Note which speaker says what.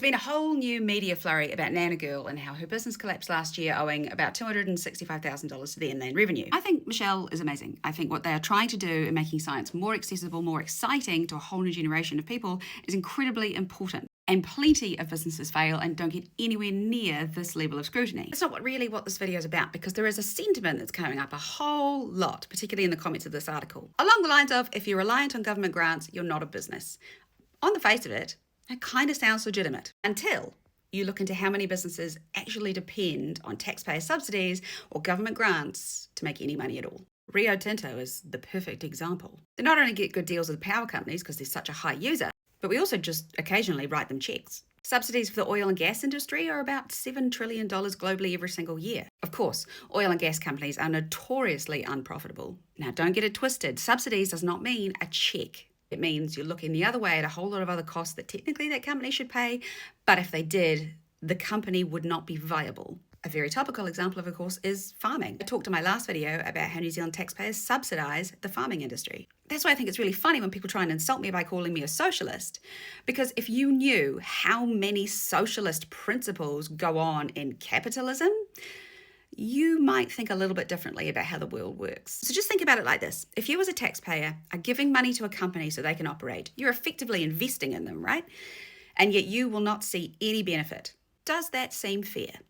Speaker 1: been a whole new media flurry about Nana Girl and how her business collapsed last year, owing about $265,000 to the inland revenue. I think Michelle is amazing. I think what they are trying to do in making science more accessible, more exciting to a whole new generation of people is incredibly important. And plenty of businesses fail and don't get anywhere near this level of scrutiny. It's not really what this video is about, because there is a sentiment that's coming up a whole lot, particularly in the comments of this article, along the lines of, if you're reliant on government grants, you're not a business. On the face of it, that kind of sounds legitimate, until you look into how many businesses actually depend on taxpayer subsidies or government grants to make any money at all. Rio Tinto is the perfect example. They not only get good deals with power companies because they're such a high user, but we also just occasionally write them checks. Subsidies for the oil and gas industry are about $7 trillion globally every single year. Of course, oil and gas companies are notoriously unprofitable. Now, don't get it twisted. Subsidies does not mean a check. It means you're looking the other way at a whole lot of other costs that technically that company should pay, but if they did, the company would not be viable. A very topical example of course, is farming. I talked in my last video about how New Zealand taxpayers subsidise the farming industry. That's why I think it's really funny when people try and insult me by calling me a socialist, because if you knew how many socialist principles go on in capitalism, you might think a little bit differently about how the world works. So just think about it like this. If you as a taxpayer are giving money to a company so they can operate, you're effectively investing in them, right? And yet you will not see any benefit. Does that seem fair?